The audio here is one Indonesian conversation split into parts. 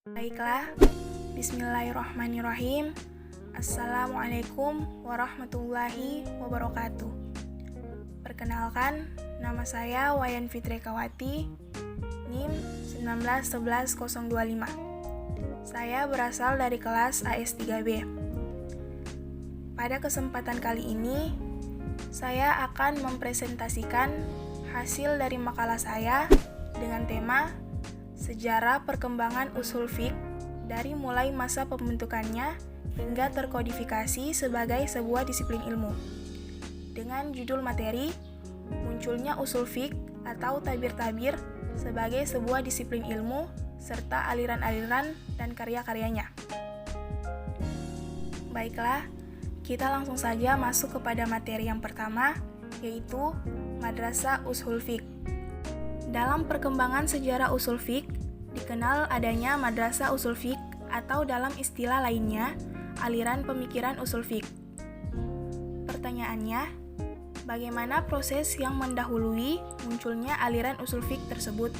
Baiklah, bismillahirrahmanirrahim. Assalamualaikum warahmatullahi wabarakatuh. Perkenalkan, nama saya Wayan Fitrekawati, NIM 1911025. Saya berasal dari kelas AS3B. Pada kesempatan kali ini, saya akan mempresentasikan hasil dari makalah saya dengan tema Sejarah Perkembangan Ushul Fiqh dari mulai masa pembentukannya hingga terkodifikasi sebagai sebuah disiplin ilmu. Dengan judul materi, munculnya ushul fiqh atau tabir-tabir sebagai sebuah disiplin ilmu serta aliran-aliran dan karya-karyanya. Baiklah, kita langsung saja masuk kepada materi yang pertama, yaitu Madrasah Ushul Fiqh. Dalam perkembangan sejarah ushul fiqh, dikenal adanya Madrasah Ushul Fiqh atau dalam istilah lainnya, aliran pemikiran ushul fiqh. Pertanyaannya, bagaimana proses yang mendahului munculnya aliran ushul fiqh tersebut?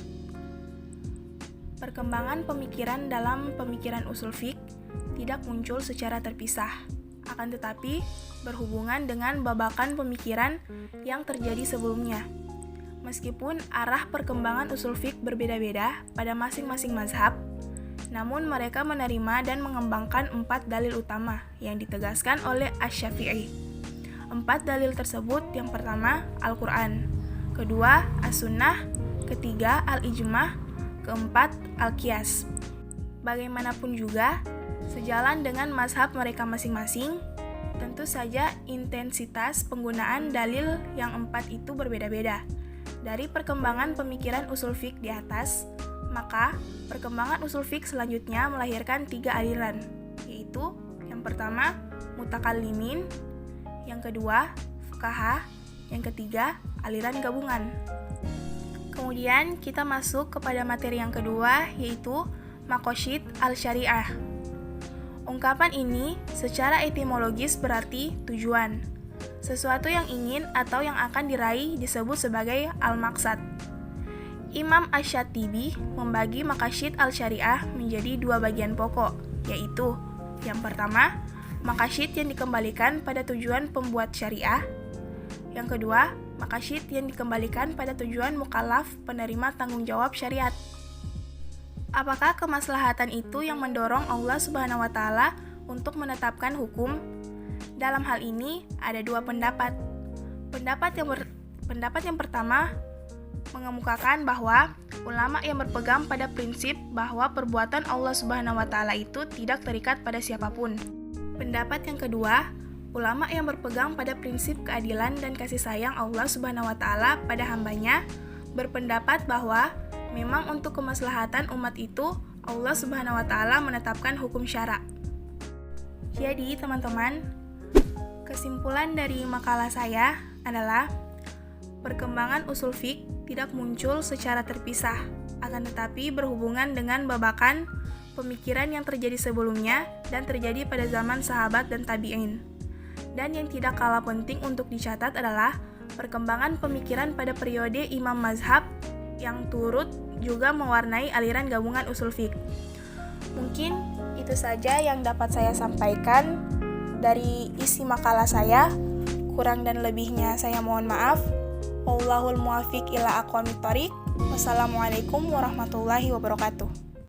Perkembangan pemikiran dalam pemikiran ushul fiqh tidak muncul secara terpisah, akan tetapi berhubungan dengan babakan pemikiran yang terjadi sebelumnya. Meskipun arah perkembangan ushul fiqh berbeda-beda pada masing-masing mazhab, namun mereka menerima dan mengembangkan 4 dalil utama yang ditegaskan oleh Asy-Syafi'i. 4 dalil tersebut yang pertama Al-Quran, kedua As-Sunnah, ketiga Al-Ijmah, keempat Al-Qiyas. Bagaimanapun juga, sejalan dengan mazhab mereka masing-masing, tentu saja intensitas penggunaan dalil yang 4 itu berbeda-beda. Dari perkembangan pemikiran ushul fiqh di atas, maka perkembangan ushul fiqh selanjutnya melahirkan 3 aliran, yaitu yang pertama mutakallimin, yang kedua fuqaha, yang ketiga aliran gabungan. Kemudian kita masuk kepada materi yang kedua, yaitu maqasid al-syariah. Ungkapan ini secara etimologis berarti tujuan. Sesuatu yang ingin atau yang akan diraih disebut sebagai al-maqsad. Imam Asy-Syatibi membagi maqasid al-syariah menjadi 2 bagian pokok, yaitu yang pertama, maqasid yang dikembalikan pada tujuan pembuat syariah. Yang kedua, maqasid yang dikembalikan pada tujuan mukallaf penerima tanggung jawab syariat. Apakah kemaslahatan itu yang mendorong Allah Subhanahu wa Ta'ala untuk menetapkan hukum? Dalam hal ini ada 2 pendapat. Pendapat yang pertama mengemukakan bahwa ulama yang berpegang pada prinsip bahwa perbuatan Allah Subhanahu wa Ta'ala itu tidak terikat pada siapapun. Pendapat yang kedua, ulama yang berpegang pada prinsip keadilan dan kasih sayang Allah Subhanahu wa Ta'ala pada hambanya berpendapat bahwa memang untuk kemaslahatan umat itu Allah Subhanahu wa Ta'ala menetapkan hukum syara. Jadi, teman-teman, kesimpulan dari makalah saya adalah perkembangan ushul fiqh tidak muncul secara terpisah, akan tetapi berhubungan dengan babakan pemikiran yang terjadi sebelumnya dan terjadi pada zaman sahabat dan tabi'in. Dan yang tidak kalah penting untuk dicatat adalah perkembangan pemikiran pada periode imam mazhab yang turut juga mewarnai aliran gabungan ushul fiqh. Mungkin itu saja yang dapat saya sampaikan dari isi makalah saya. Kurang dan lebihnya saya mohon maaf. Wallahul muwaffiq ila aqwamit thoriq. Wassalamualaikum warahmatullahi wabarakatuh.